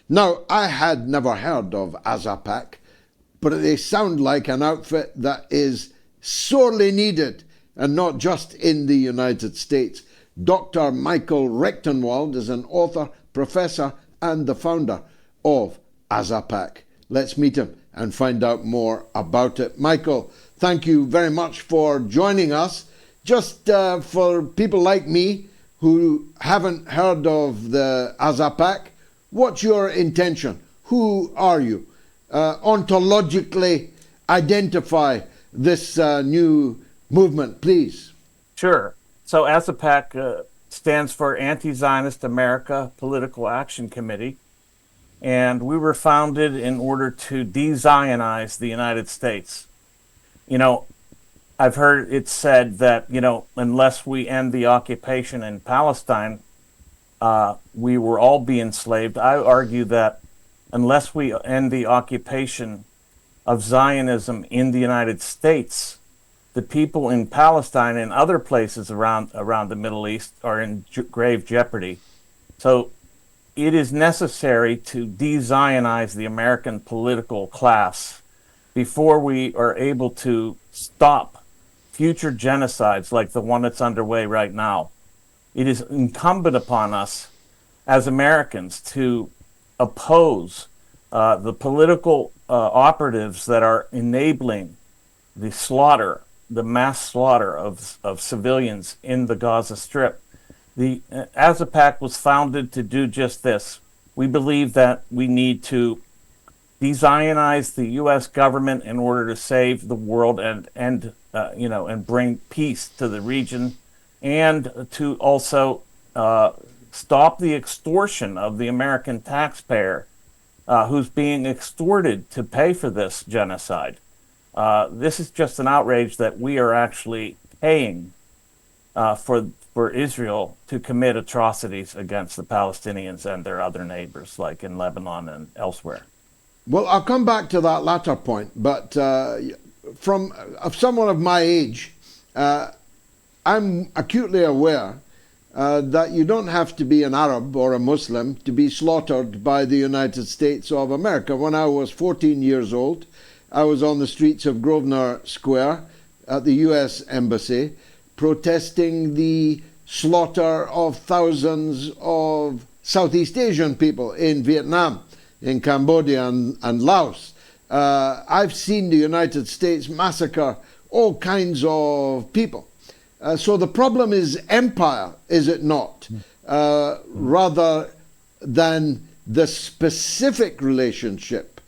Now, I had never heard of Azapac, but they sound like an outfit that is sorely needed, and not just in the United States. Dr. Michael Rectenwald is an author, professor, and the founder of Azapac. Let's meet him and find out more about it. Michael, thank you very much for joining us. Just for people like me who haven't heard of the Azapac, what's your intention? Who are you? Ontologically identify this new movement, please. Sure. So Azapac stands for Anti-Zionist America Political Action Committee, and we were founded in order to de-Zionize the United States. You know, I've heard it said that, unless we end the occupation in Palestine, we will all be enslaved. I argue that unless we end the occupation of Zionism in the United States, the people in Palestine and other places around the Middle East are in grave jeopardy. So it is necessary to de-Zionize the American political class before we are able to stop future genocides like the one that's underway right now. It is incumbent upon us as Americans to oppose the political operatives that are enabling the slaughter, the mass slaughter of civilians in the Gaza Strip. The Azapac was founded to do just this. We believe that we need to de-Zionize the U.S. government in order to save the world and bring peace to the region, and to also stop the extortion of the American taxpayer, who's being extorted to pay for this genocide. This is just an outrage that we are actually paying for Israel to commit atrocities against the Palestinians and their other neighbors, like in Lebanon and elsewhere. Well, I'll come back to that latter point, but from someone of my age, I'm acutely aware that you don't have to be an Arab or a Muslim to be slaughtered by the United States of America. When I was 14 years old, I was on the streets of Grosvenor Square at the U.S. Embassy protesting the slaughter of thousands of Southeast Asian people in Vietnam, in Cambodia and Laos. I've seen the United States massacre all kinds of people. So the problem is empire, is it not? Rather than the specific relationship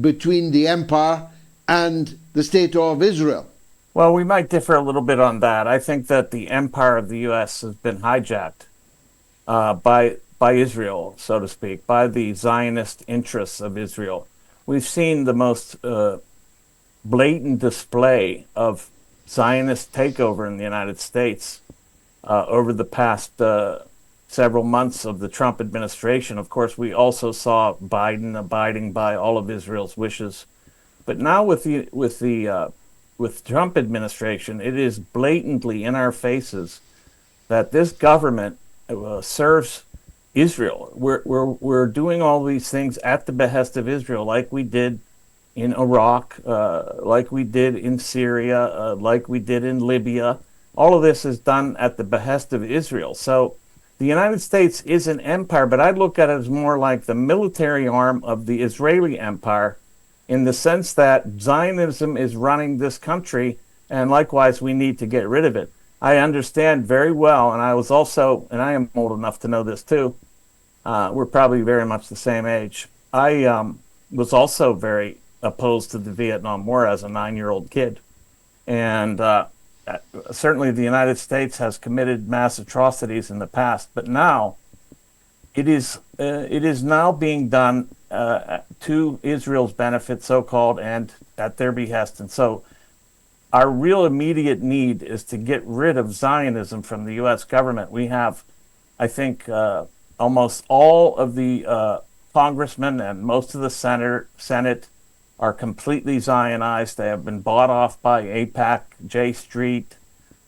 between the empire and the state of Israel. Well, we might differ a little bit on that. I think that the empire of the U.S. has been hijacked by Israel, so to speak, by the Zionist interests of Israel. We've seen the most blatant display of Zionist takeover in the United States over the past several months of the Trump administration. Of course, we also saw Biden abiding by all of Israel's wishes. But now with Trump administration, it is blatantly in our faces that this government serves Israel. We're doing all these things at the behest of Israel, like we did in Iraq, like we did in Syria, like we did in Libya. All of this is done at the behest of Israel. So the United States is an empire, but I look at it as more like the military arm of the Israeli empire, in the sense that Zionism is running this country, and likewise we need to get rid of it. I understand very well, and I am old enough to know this too. We're probably very much the same age. I was also very opposed to the Vietnam War as a 9-year-old kid. And certainly the United States has committed mass atrocities in the past, but now it is now being done to Israel's benefit, so-called, and at their behest. And so our real immediate need is to get rid of Zionism from the U.S. government. We have, I think, almost all of the congressmen and most of the Senate are completely Zionized. They have been bought off by AIPAC, J Street,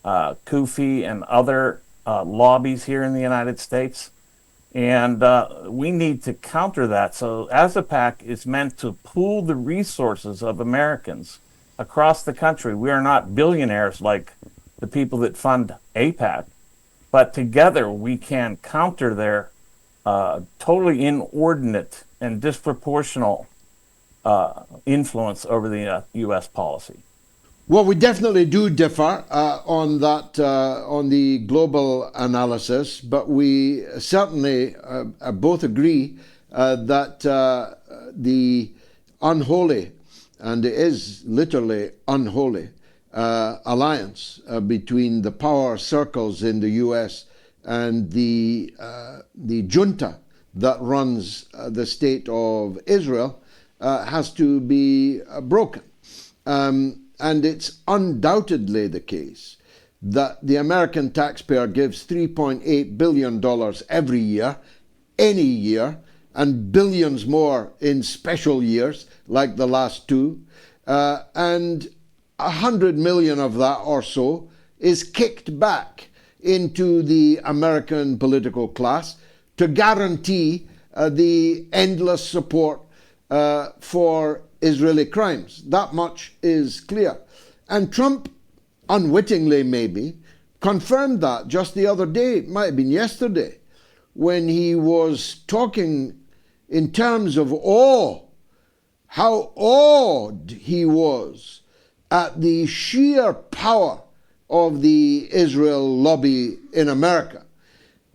Kufi, and other lobbies here in the United States. And we need to counter that. So Azapac is meant to pool the resources of Americans across the country. We are not billionaires like the people that fund APAC, but together we can counter their totally inordinate and disproportional influence over the U.S. policy. Well, we definitely do differ on that, on the global analysis, but we certainly both agree that the unholy, and it is literally unholy, alliance between the power circles in the U.S. and the junta that runs the state of Israel has to be broken. And it's undoubtedly the case that the American taxpayer gives $3.8 billion every year, any year, and billions more in special years like the last two, and 100 million of that or so is kicked back into the American political class to guarantee the endless support for Israeli crimes. That much is clear. And Trump, unwittingly maybe, confirmed that just the other day, it might have been yesterday, when he was talking in terms of awe, how awed he was at the sheer power of the Israel lobby in America.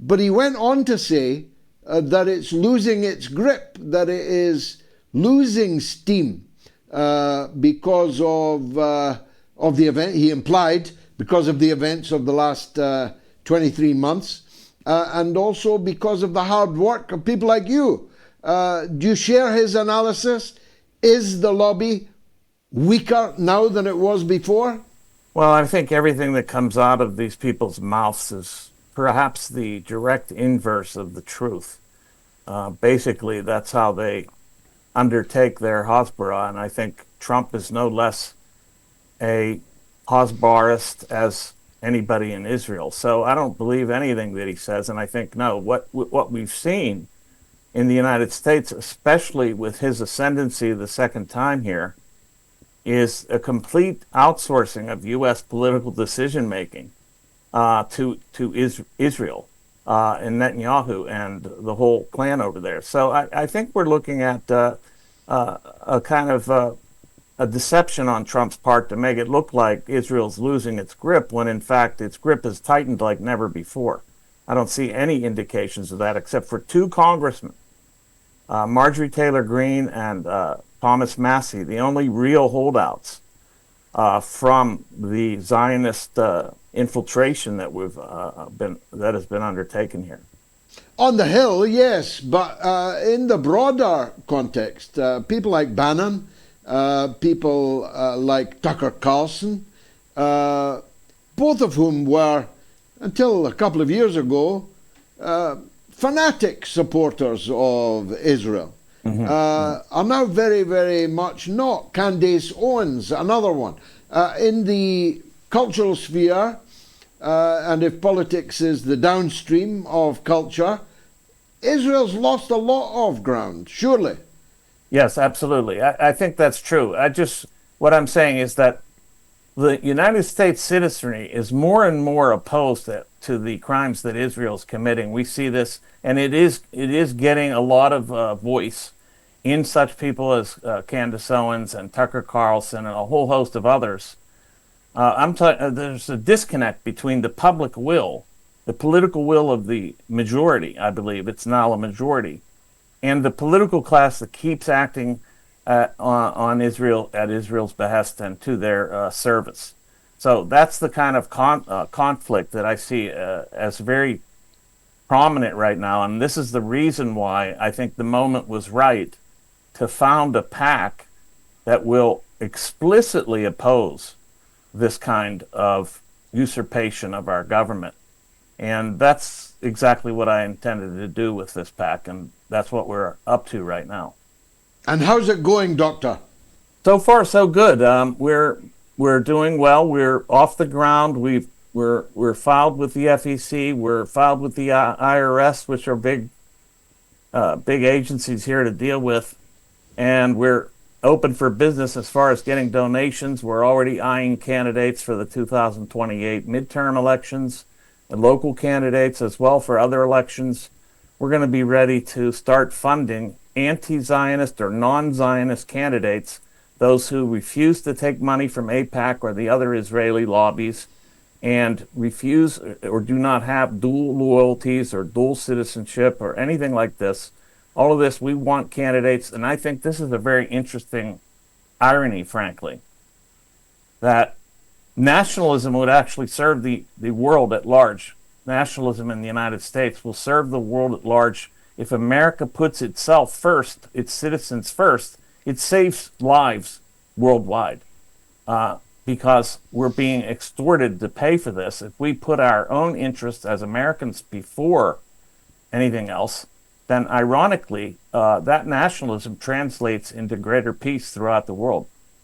But he went on to say that it's losing its grip, that it is losing steam because of the event, he implied, because of the events of the last 23 months, and also because of the hard work of people like you. Do you share his analysis? Is the lobby weaker now than it was before? Well, I think everything that comes out of these people's mouths is perhaps the direct inverse of the truth. Basically, that's how they undertake their Hasbara, and I think Trump is no less a Hasbarist as anybody in Israel. So I don't believe anything that he says, and I think, no, what we've seen in the United States, especially with his ascendancy the second time here, is a complete outsourcing of U.S. political decision-making to Israel and Netanyahu and the whole plan over there. So I think we're looking at a kind of a deception on Trump's part to make it look like Israel's losing its grip, when in fact its grip is tightened like never before. I don't see any indications of that except for two congressmen, Marjorie Taylor Greene and Thomas Massey, the only real holdouts from the Zionist infiltration that has been undertaken here. On the Hill, yes, but in the broader context, people like Bannon, people like Tucker Carlson, both of whom were, until a couple of years ago, fanatic supporters of Israel, are now very, very much not. Candace Owens, another one. In the cultural sphere, and if politics is the downstream of culture, Israel's lost a lot of ground, surely. Yes, absolutely. I think that's true. What I'm saying is that the United States citizenry is more and more opposed to the crimes that Israel's committing. We see this, and it is getting a lot of voice in such people as Candace Owens and Tucker Carlson and a whole host of others. There's a disconnect between the public will, the political will of the majority, I believe it's now a majority, and the political class that keeps acting on Israel at Israel's behest and to their service. So that's the kind of conflict that I see as very prominent right now, and this is the reason why I think the moment was right to found a PAC that will explicitly oppose this kind of usurpation of our government. And that's exactly what I intended to do with this PAC, and that's what we're up to right now. And how's it going, Doctor? So far, so good. We're doing well. We're off the ground. We're filed with the FEC. We're filed with the IRS, which are big big agencies here to deal with, and we're open for business as far as getting donations. We're already eyeing candidates for the 2028 midterm elections and local candidates as well for other elections. We're going to be ready to start funding anti-Zionist or non-Zionist candidates, those who refuse to take money from AIPAC or the other Israeli lobbies and refuse or do not have dual loyalties or dual citizenship or anything like this. All of this, we want candidates, and I think this is a very interesting irony, frankly, that nationalism would actually serve the world at large. Nationalism in the United States will serve the world at large if America puts itself first, its citizens first. It saves lives worldwide because we're being extorted to pay for this. If we put our own interests as Americans before anything else, then ironically, that nationalism translates into greater peace throughout the world.